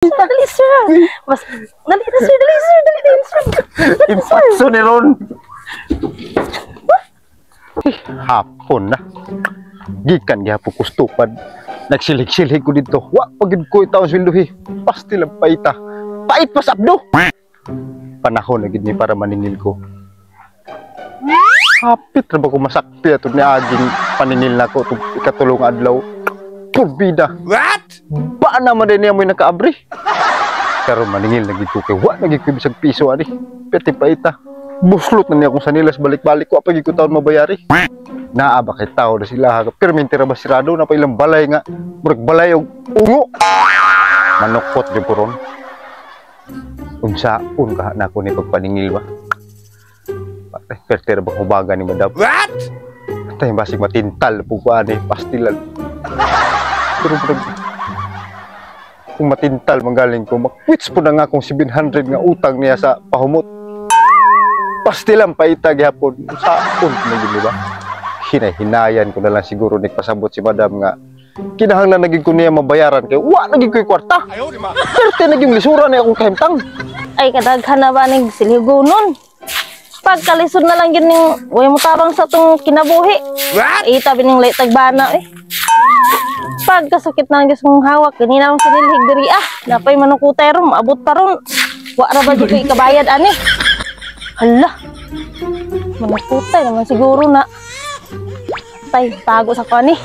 Dali, sir. Mas, dali na, sir. Dali, sir. Dali, sir. Impatso ni Ron. Hapon na. Gikan gihapon ko stupad. Nagsilig-silig ko dito. Wa pagid ko itaw sweldohi. Pasti lang paita. Pait pa sabdo. Panahon na gid ni para maningil ko. Hapit ra ba ko masakti ato ni aging paningil nako tug ikatulong adlaw. Turbida. What? Ba naman din niya mo nakaabri. Pero maningil lagi ko kay wa lagi ko bisag piso ani. Peti paita. Buslot na niya kung sanilas balik-balik ko apag ko taon mabayari. Naa ba kay tao na sila ha. Permente ra ba sirado na pa ilang balay nga. Murag balay og ungo. Manukot jud ko ron. Unsaon ka na ako ni pagpaningil ba? Perte ra ba ko baga ni madam? What? Tay basig matintal pug ani pastilan. Pero kung matintal manggaling ko, makwits po na nga akong 700 nga utang niya sa pahumot. Pastilan paita gihapon. Saon na yun, di ba? Hinay-hinayan ko na lang siguro nagpasabot si madam nga kinahanglan naging ko niya mabayaran kay wa naging ko yung kwarta. Perte naging lisura niya akong kahimtang. Ay, kadaghan na ba ng siligunon? Pagkalisod na lang yun yung way mo tabang sa itong kinabuhi. What? Itabi ng laytag bana eh. Pagkasakit na lang kong hawak, kanina akong sinilhig diri napay manukutay ron, abot pa ron. Wala ba dito ikabayad ani? Hala, manukutay naman siguro na. Tay, tago sa kani.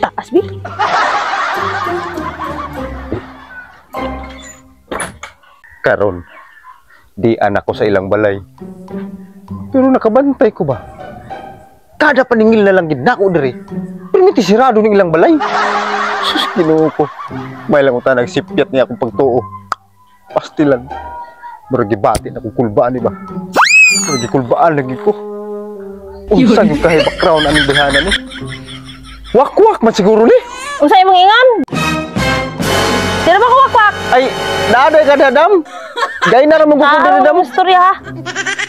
Taas bi. Karon, di anak ko sa ilang balay. Pero nakabantay ko ba? Kada paningil na lang ginako diri. Permiti sirado ng ilang balay. Sus, Ginoo ko. May lang uta nagsipyat niya akong pagtuo. Pastilan. Murag gibati na kong kulbaan, di ba? Murag gikulbaan lagi ko. Unsa yung kahit background anong bihanan ni? Wak-wak man siguro ni. Unsa imong ingon? Dira ba ko wak-wak? Ay, naaday ka na, dam. Gay na ramang ko diri, dam. Istorya ha?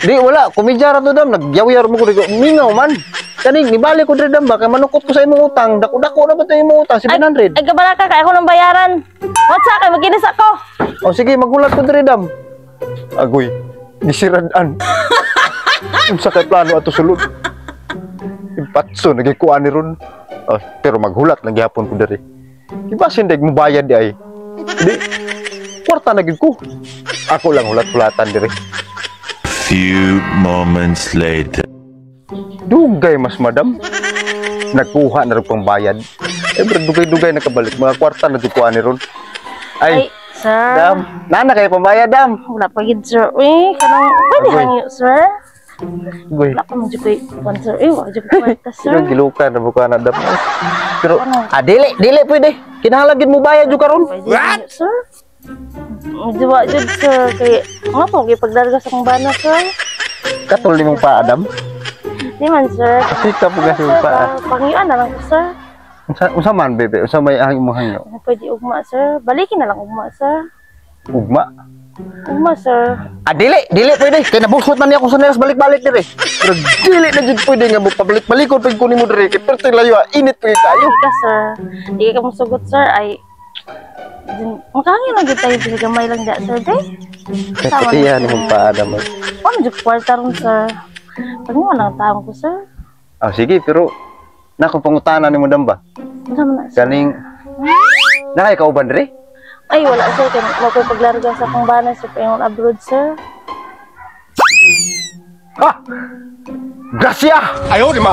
Di, wala. Kumidya ra to, dam. Nagyaw-yaw mo ko dito. Mingaw man. Kaning, nibali ko diri, dam. Baka manukot ko sa imong utang. Dako-dako na ba ito imong utang? 700. Ay, kabala ka. Kaya ako ng bayaran. What's up? Maginis ako. O, sige. Maghulat ko diri, dam. Agoy. Gisiradaan. Unsa kay plano ato sulod. Impatso. Nagikuan ni ron. Oh, pero maghulat. Nagyapon ko diri. Iba sindig mo bayad di ay. Di. Kwarta na gid ko. Ako lang hulat-hulatan diri. Few moments later. Dugay mas madam. Nagkuha na rin pang bayad. Dugay-dugay nakabalik. Mga kwarta na dikuha ni ron. Ay, sir. dam. Nana kayo pambayad, dam. Wala pa gid sir. Kanang pwede hangyo sir. Goy. Wala pa mo dyan ko sir. Wala dyan ko kwarta sir. Pero gilukan na buka na, dam. Pero, dili pwede. Kinahalagin mo bayad yung karon. What? Sir? Diba dyan sir. Kaya, nga po, pagdarga sa kong bana sir. Katol ni mong pa, Adam. Di man sir. Sika po kasi mong pa. Pangyuan na lang ko sir. Unsa man, bebe? Unsa may ahang imong hangyo? Pwede ugma sir. Balikin na lang ugma sir. Ugma? Ugma sir. Dili pwede. Kaya nabusot man niya kung sa nelas balik-balik dire. Pero dili na dyan pwede nga mo pabalik-balikon pag kunin mo dire. Kaya perto layo, init pa kayo. Di ka sir. Di ka musugot sir. Ay, makangin lang dyan tayo. Pinagamay lang dyan sir. Pati yan mong pa, Adam. Ano dyan kwarta ron sir? Pangyuan lang taong ko sir. Sige, pero nakong pangutanan ni mo dam ba? Ano na sir? Ganing, nakay kauban dire? Ay, wala sir. Kaya magpapaglarga sa kong bana sir. Payon abroad sir. Ha! Gracia! Ayaw, di ma!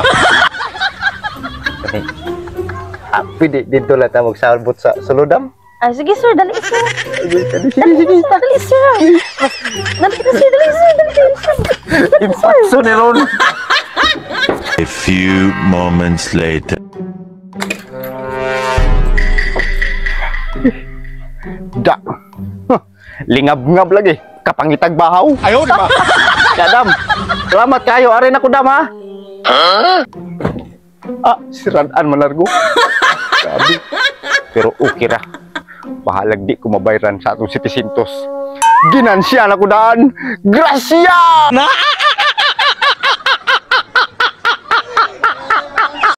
Pwede dito lang tayo magsalbot sa sulodam? Sige sir, dali sir. Sige. Dali sir. Dali sir, dali sir. Impatso ni Ron. A few moments later. Da. Lingab-ngab lagi. Kapangitag bahaw. Ayaw, di ma! Ya, Dam. Selamat kayo. Arin ako, Dam, ha? Siraan manargo. Sabi. Pero okay ra. Bahalag di ko mabayaran sa atong 700. Ginansya na ko daan. Gracia!